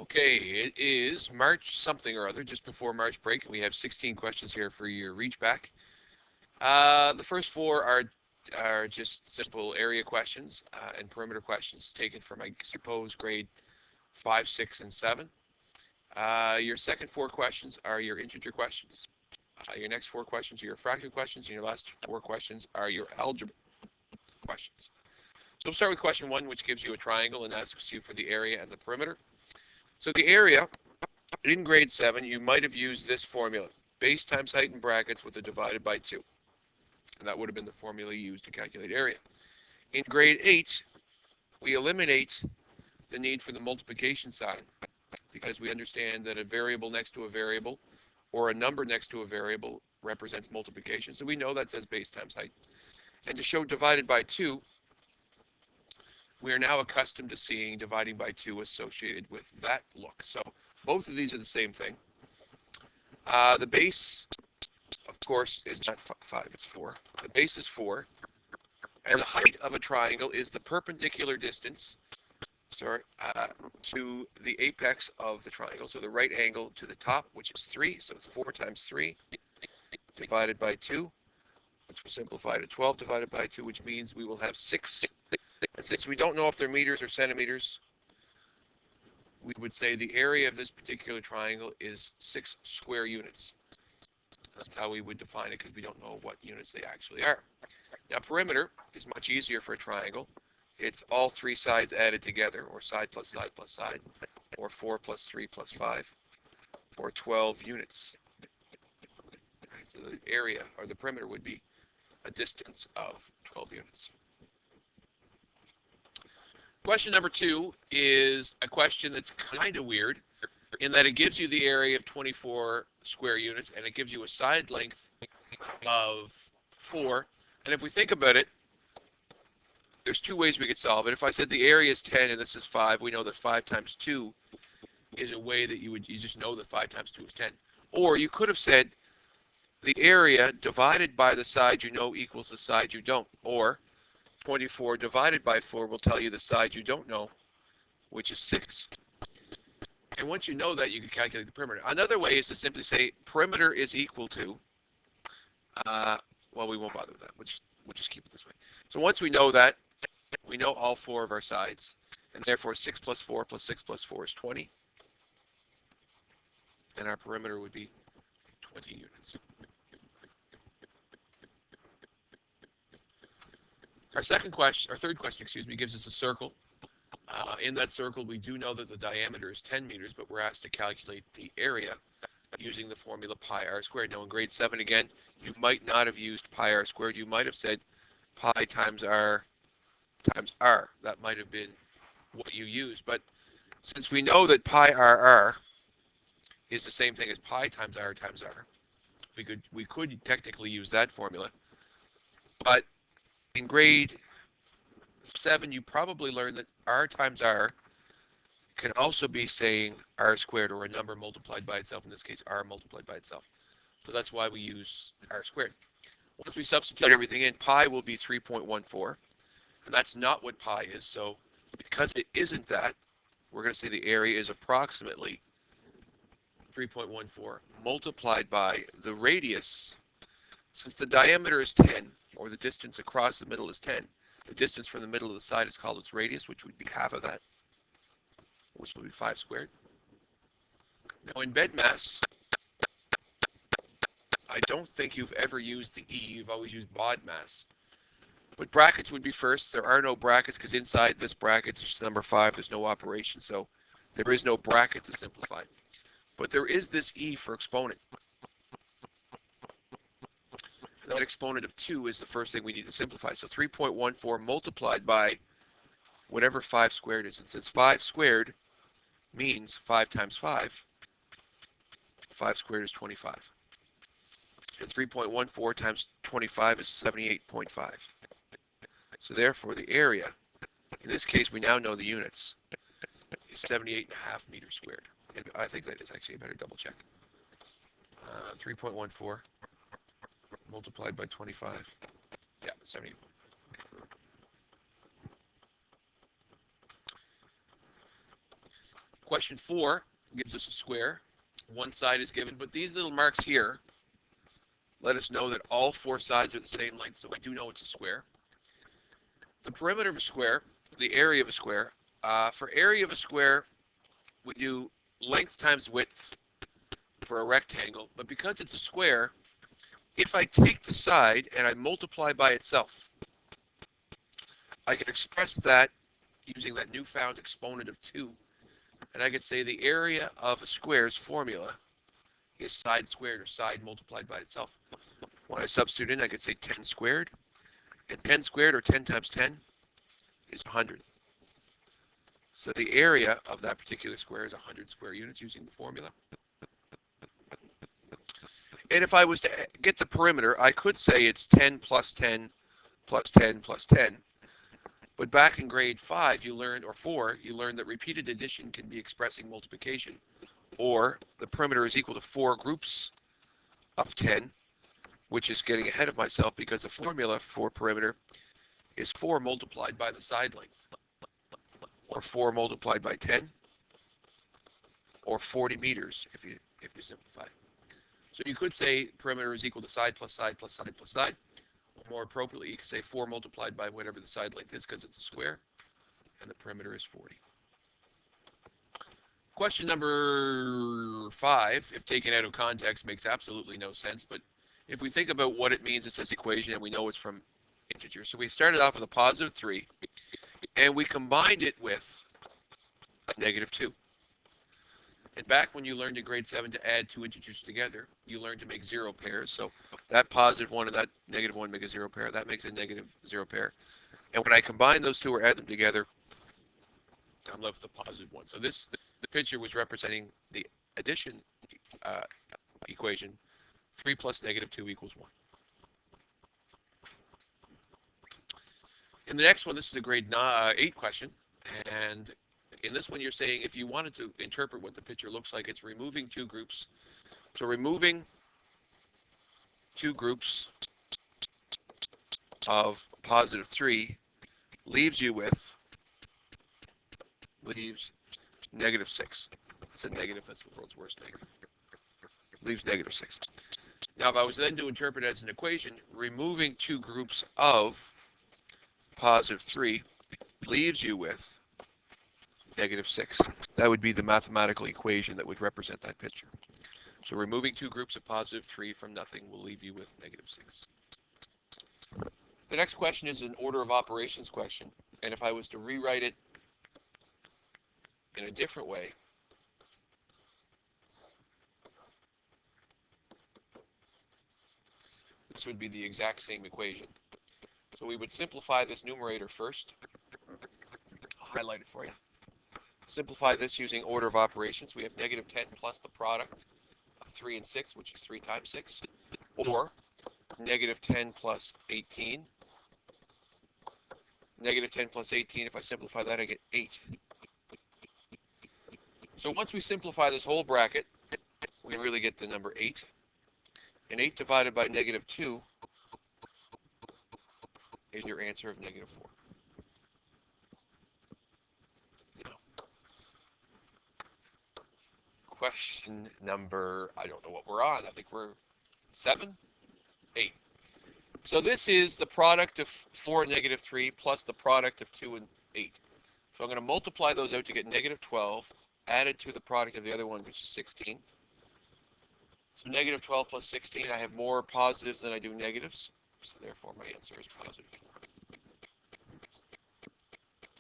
Okay, it is March something or other, just before March break, and we have 16 questions here for your reach back. The first four are just simple area questions and perimeter questions taken from, I suppose, grade 5, 6, and 7. Your second four questions are your integer questions. Your next four questions are your fraction questions, and your last four questions are your algebra questions. So we'll start with question 1, which gives you a triangle and asks you for the area and the perimeter. So the area, in grade 7, you might have used this formula, base times height in brackets with a divided by 2. And that would have been the formula used to calculate area. In grade 8, we eliminate the need for the multiplication sign because we understand that a variable next to a variable or a number next to a variable represents multiplication. So we know that says base times height. And to show divided by 2, we are now accustomed to seeing dividing by 2 associated with that look. So both of these are the same thing. The base, of course, is not 5, it's 4. The base is 4. And the height of a triangle is the perpendicular distance to the apex of the triangle. So the right angle to the top, which is 3. So it's 4 times 3 divided by 2, which will simplify to 12 divided by 2, which means we will have 6. And since we don't know if they're meters or centimeters, we would say the area of this particular triangle is 6 square units. That's how we would define it because we don't know what units they actually are. Now, perimeter is much easier for a triangle. It's all three sides added together, or side plus side plus side, or 4 plus 3 plus 5, or 12 units. Right, so the area, or the perimeter, would be a distance of 12 units. Question number 2 is a question that's kind of weird in that it gives you the area of 24 square units and it gives you a side length of 4. And if we think about it, there's two ways we could solve it. If I said the area is 10 and this is 5, we know that 5 times 2 is a way that you just know that 5 times 2 is 10. Or you could have said the area divided by the side you know equals the side you don't. Or 24 divided by 4 will tell you the side you don't know, which is 6. And once you know that, you can calculate the perimeter. Another way is to simply say perimeter is equal to, well, we won't bother with that. We'll just keep it this way. So once we know that, we know all 4 of our sides. And therefore, 6 plus 4 plus 6 plus 4 is 20. And our perimeter would be 20 units. Our third question, gives us a circle. In that circle, we do know that the diameter is 10 meters, but we're asked to calculate the area using the formula pi r squared. Now, in grade 7, again, you might not have used pi r squared. You might have said pi times r times r. That might have been what you used. But since we know that pi r is the same thing as pi times r, we could technically use that formula. But in grade 7, you probably learned that r times r can also be saying r squared, or a number multiplied by itself, in this case r multiplied by itself. So that's why we use r squared. Once we substitute everything in, pi will be 3.14, and that's not what pi is. So because it isn't that, we're going to say the area is approximately 3.14 multiplied by the radius. Since the diameter is 10, or the distance across the middle is 10, the distance from the middle of the side is called its radius, which would be half of that, which would be 5 squared. Now in BEDMAS, I don't think you've ever used the E. You've always used BODMAS. But brackets would be first. There are no brackets because inside this bracket, it's number 5, there's no operation. So there is no bracket to simplify. But there is this E for exponent. And that exponent of 2 is the first thing we need to simplify. So 3.14 multiplied by whatever 5 squared is. It says 5 squared means 5 times 5. 5 squared is 25. And 3.14 times 25 is 78.5. So therefore, the area, in this case, we now know the units, is 78.5 meters squared. And I think that is actually a better double check. 3.14 multiplied by 25. Yeah, 70. Question 4 gives us a square. One side is given, but these little marks here let us know that all 4 sides are the same length, so we do know it's a square. The perimeter of a square, the area of a square. For area of a square, we do length times width for a rectangle, but because it's a square, if I take the side and I multiply by itself, I can express that using that newfound exponent of 2, and I could say the area of a square's formula is side squared, or side multiplied by itself. When I substitute in, I could say 10 squared, and 10 squared, or 10 times 10, is 100. So the area of that particular square is 100 square units using the formula. And if I was to get the perimeter, I could say it's 10 plus 10 plus 10 plus 10. But back in grade 5, you learned, or 4, you learned that repeated addition can be expressing multiplication. Or the perimeter is equal to 4 groups of 10, which is getting ahead of myself because the formula for perimeter is 4 multiplied by the side length, or 4 multiplied by 10, or 40 meters if you simplify. So you could say perimeter is equal to side plus side plus side plus side. Or more appropriately, you could say 4 multiplied by whatever the side length is, because it's a square, and the perimeter is 40. Question number 5, if taken out of context, makes absolutely no sense, but if we think about what it means, it says equation, and we know it's from integers. So we started off with a positive 3, and we combined it with a negative 2. And back when you learned in grade 7 to add 2 integers together, you learned to make 0 pairs. So that positive 1 and that negative 1 make a 0 pair. That makes a negative 0 pair. And when I combine those two or add them together, I'm left with a positive 1. So the picture was representing the addition equation. 3 plus negative 2 equals 1. In the next one, this is a grade 8 question. And in this one, you're saying if you wanted to interpret what the picture looks like, it's removing 2 groups. So removing 2 groups of positive 3 leaves you with negative 6. It's a negative. That's the world's worst negative. Leaves negative 6. Now, if I was then to interpret it as an equation, removing 2 groups of positive 3 leaves you with negative 6. That would be the mathematical equation that would represent that picture. So removing 2 groups of positive 3 from nothing will leave you with negative 6. The next question is an order of operations question. And if I was to rewrite it in a different way, this would be the exact same equation. So we would simplify this numerator first. I'll highlight it for you. Simplify this using order of operations. We have negative 10 plus the product of 3 and 6, which is 3 times 6, or negative 10 plus 18. Negative 10 plus 18, if I simplify that, I get 8. So once we simplify this whole bracket, we really get the number 8. And 8 divided by negative 2 is your answer of negative 4. Question number, I don't know what we're on. I think we're 7, 8. So this is the product of 4 and negative 3 plus the product of 2 and 8. So I'm going to multiply those out to get negative 12, added to the product of the other one, which is 16. So negative 12 plus 16, I have more positives than I do negatives. So therefore my answer is positive 4.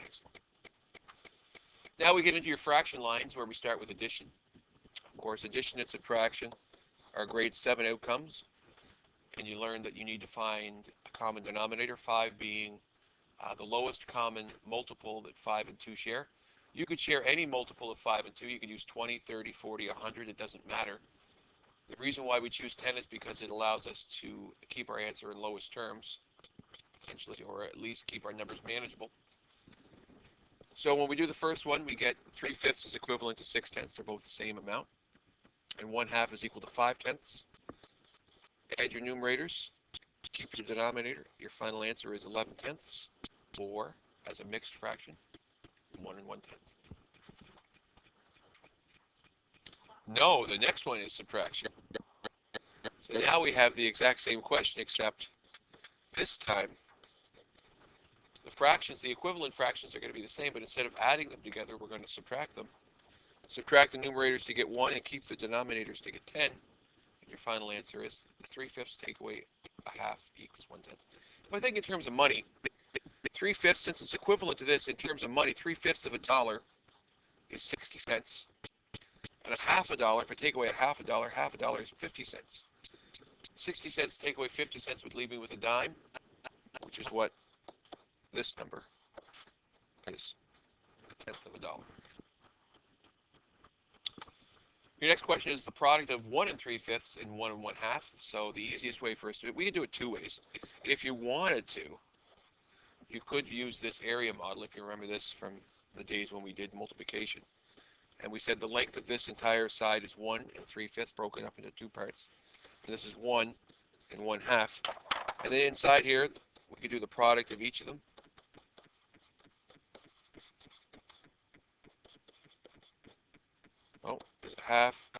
Excellent. Now we get into your fraction lines where we start with addition. Of course, addition and subtraction are grade 7 outcomes. And you learn that you need to find a common denominator, 5 being the lowest common multiple that 5 and 2 share. You could share any multiple of 5 and 2. You could use 20, 30, 40, 100. It doesn't matter. The reason why we choose 10 is because it allows us to keep our answer in lowest terms, potentially, or at least keep our numbers manageable. So when we do the first one, we get 3/5 is equivalent to 6/10. They're both the same amount. And 1/2 is equal to 5/10. Add your numerators, keep your denominator. Your final answer is 11/10, or as a mixed fraction, 1 1/10. No, the next one is subtraction. So now we have the exact same question, except this time the fractions, the equivalent fractions are going to be the same, but instead of adding them together, we're going to subtract them. Subtract the numerators to get 1 and keep the denominators to get 10. And your final answer is 3/5 take away a half equals 1/10. If I think in terms of money, 3/5, since it's equivalent to this in terms of money, 3/5 of a dollar is 60 cents. And a half a dollar, if I take away a half a dollar is 50 cents. 60 cents take away 50 cents would leave me with a dime, which is what this number is, a tenth of a dollar. Your next question is the product of 1 3/5 and 1 1/2. So the easiest way for us to do it, we can do it two ways. If you wanted to, you could use this area model, if you remember this from the days when we did multiplication. And we said the length of this entire side is 1 3/5 broken up into two parts. And this is 1 1/2. And then inside here, we could do the product of each of them. Oh, there's a half.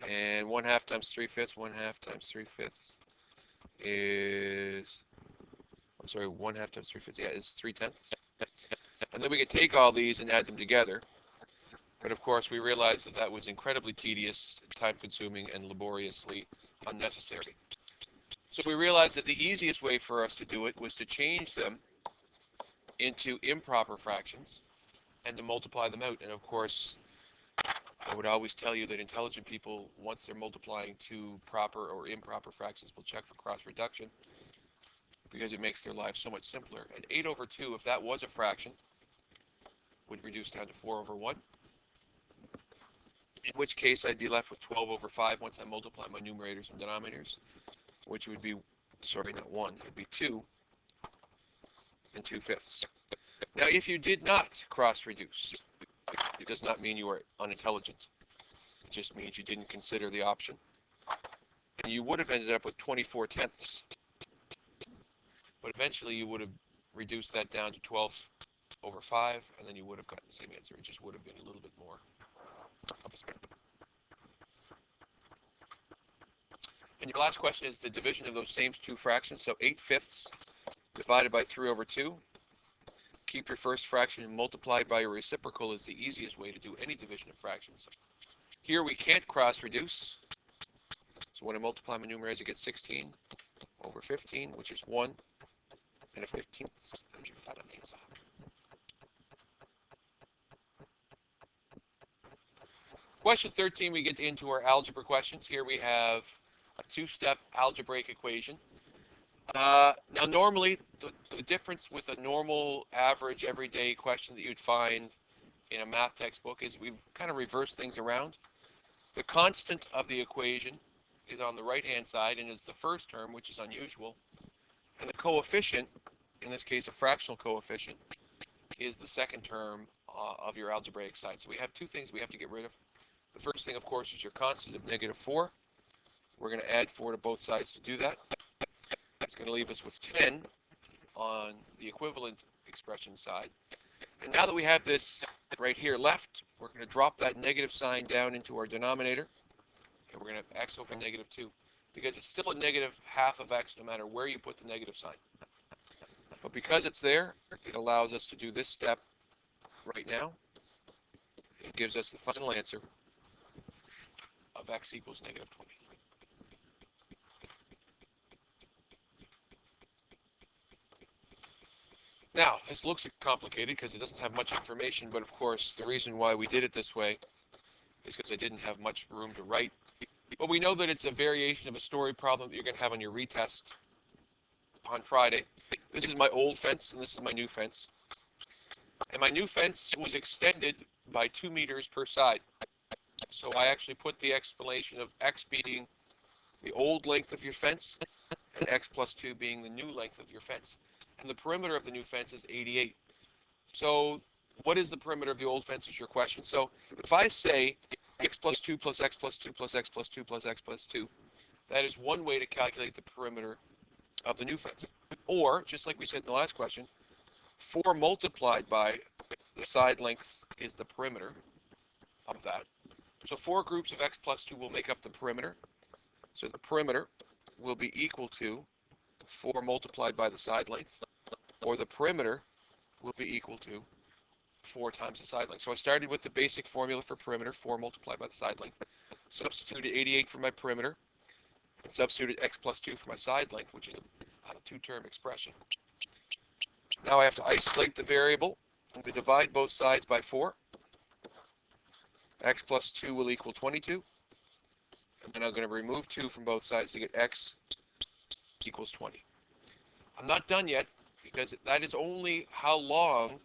And 1/2 times 3/5, 1/2 times 3/5 is, I'm sorry, 1/2 times 3/5, yeah, is 3/10. And then we could take all these and add them together. But of course, we realized that that was incredibly tedious, time-consuming, and laboriously unnecessary. So we realized that the easiest way for us to do it was to change them into improper fractions and to multiply them out. And of course, I would always tell you that intelligent people, once they're multiplying two proper or improper fractions, will check for cross-reduction because it makes their lives so much simpler. And 8/2, if that was a fraction, would reduce down to 4/1. In which case, I'd be left with 12/5 once I multiply my numerators and denominators, which would be, sorry, not 1, it'd be 2 2/5. Now, if you did not cross-reduce, it does not mean you are unintelligent. It just means you didn't consider the option. And you would have ended up with 24/10. But eventually, you would have reduced that down to 12/5, and then you would have gotten the same answer. It just would have been a little bit more of a step. And your last question is the division of those same two fractions. So 8/5 divided by 3/2. Keep your first fraction and multiply by your reciprocal is the easiest way to do any division of fractions. Here we can't cross-reduce. So when I multiply my numerators, I get 16/15, which is 1 1/15. There's your final answer. Question 13, we get into our algebra questions. Here we have a two-step algebraic equation. Now, normally, the difference with a normal, average, everyday question that you'd find in a math textbook is we've kind of reversed things around. The constant of the equation is on the right-hand side and is the first term, which is unusual. And the coefficient, in this case a fractional coefficient, is the second term of your algebraic side. So we have two things we have to get rid of. The first thing, of course, is your constant of -4. We're going to add 4 to both sides to do that. That's going to leave us with 10 on the equivalent expression side. And now that we have this right here left, we're going to drop that negative sign down into our denominator. And we're going to have x over -2. Because it's still a -1/2 of x no matter where you put the negative sign. But because it's there, it allows us to do this step right now. It gives us the final answer of x equals -20. Now, this looks complicated because it doesn't have much information, but of course, the reason why we did it this way is because I didn't have much room to write. But we know that it's a variation of a story problem that you're going to have on your retest on Friday. This is my old fence, and this is my new fence. And my new fence was extended by 2 meters per side. So I actually put the explanation of x being the old length of your fence and x plus 2 being the new length of your fence. And the perimeter of the new fence is 88. So what is the perimeter of the old fence is your question. So if I say x plus 2 plus x plus 2 plus x plus 2 plus x plus 2, that is one way to calculate the perimeter of the new fence. Or, just like we said in the last question, 4 multiplied by the side length is the perimeter of that. So 4 groups of x plus 2 will make up the perimeter. So the perimeter will be equal to 4 multiplied by the side length, or the perimeter will be equal to 4 times the side length. So I started with the basic formula for perimeter, 4 multiplied by the side length. Substituted 88 for my perimeter, and substituted x plus 2 for my side length, which is a two-term expression. Now I have to isolate the variable. I'm going to divide both sides by 4. X plus 2 will equal 22. And then I'm going to remove 2 from both sides to get x equals 20. I'm not done yet, because that is only how long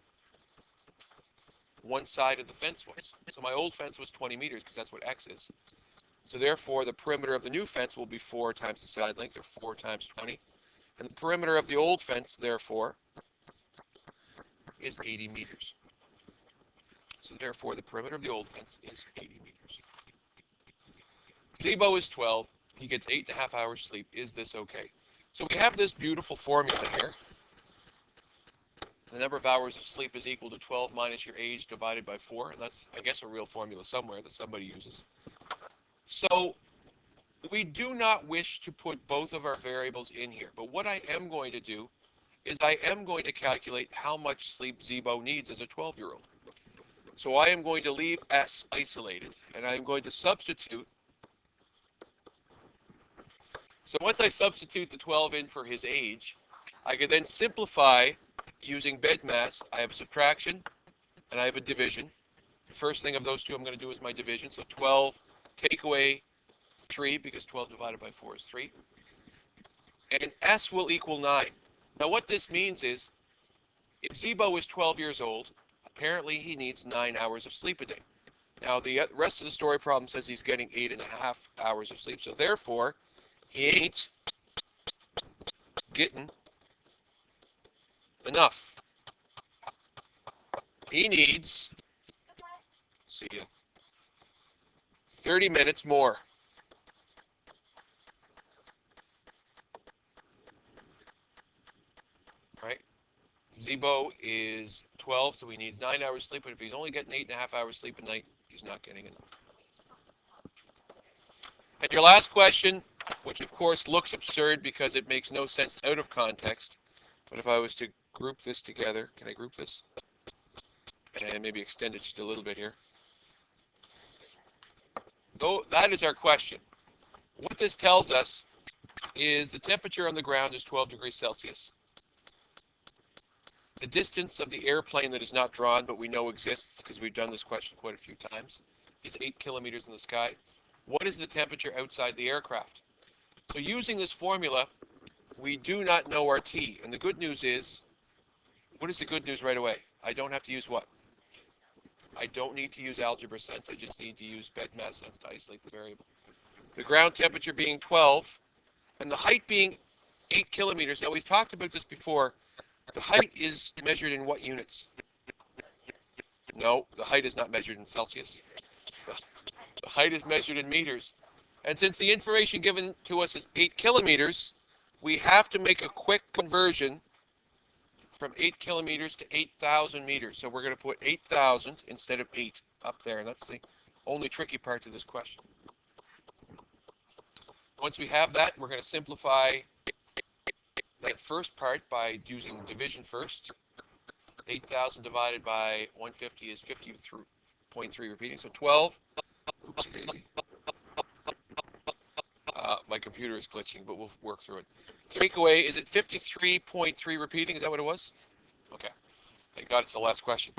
one side of the fence was. So my old fence was 20 meters, because that's what x is. So therefore, the perimeter of the new fence will be 4 times the side length, or 4 times 20. And the perimeter of the old fence, therefore, is 80 meters. So therefore, the perimeter of the old fence is 80 meters. Zebo is 12. He gets 8.5 hours sleep. Is this okay? So we have this beautiful formula here. The number of hours of sleep is equal to 12 minus your age divided by 4. And that's, I guess, a real formula somewhere that somebody uses. So we do not wish to put both of our variables in here. But what I am going to do is I am going to calculate how much sleep Zebo needs as a 12-year-old. So I am going to leave S isolated, and I am going to substitute. So once I substitute the 12 in for his age, I can then simplify using bed mass. I have a subtraction, and I have a division. The first thing of those two I'm going to do is my division. So 12 take away 3, because 12 divided by 4 is 3. And S will equal 9. Now what this means is, if Zebo is 12 years old, apparently he needs 9 hours of sleep a day. Now the rest of the story problem says he's getting 8.5 hours of sleep. So therefore, he ain't getting enough. He needs, see ya, 30 minutes more. Right? Zebo is 12, so he needs 9 hours sleep, but if he's only getting 8.5 hours sleep a night, he's not getting enough. And your last question, which of course looks absurd because it makes no sense out of context, but if I was to group this together, can I group this? And maybe extend it just a little bit here. Though that is our question. What this tells us is the temperature on the ground is 12 degrees Celsius. The distance of the airplane that is not drawn, but we know exists because we've done this question quite a few times, is 8 kilometers in the sky. What is the temperature outside the aircraft? So using this formula, we do not know our T. And the good news is, what is the good news right away? I don't have to use what? I don't need to use algebra sense. I just need to use bed mass sense to isolate the variable. The ground temperature being 12, and the height being 8 kilometers. Now, we've talked about this before. The height is measured in what units? No, the height is not measured in Celsius. The height is measured in meters. And since the information given to us is 8 kilometers, we have to make a quick conversion from 8 kilometers to 8,000 meters. So we're going to put 8,000 instead of 8 up there. And that's the only tricky part to this question. Once we have that, we're going to simplify that first part by using division first. 8,000 divided by 150 is 50.3 repeating. So 12. My computer is glitching, but we'll work through it. Takeaway, is it 53.3 repeating? Is that what it was? Okay. Thank God it's the last question.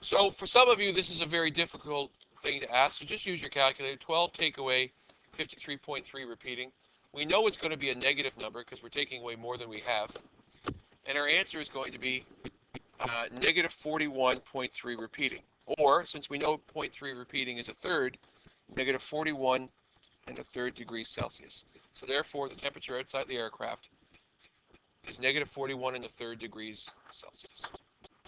So for some of you, this is a very difficult thing to ask. So just use your calculator. 12 takeaway, 53.3 repeating. We know it's going to be a negative number because we're taking away more than we have. And our answer is going to be negative 41.3 repeating. Or, since we know 0.3 repeating is a third, negative 41 and a third degrees Celsius. So therefore, the temperature outside the aircraft is negative 41 and a third degrees Celsius.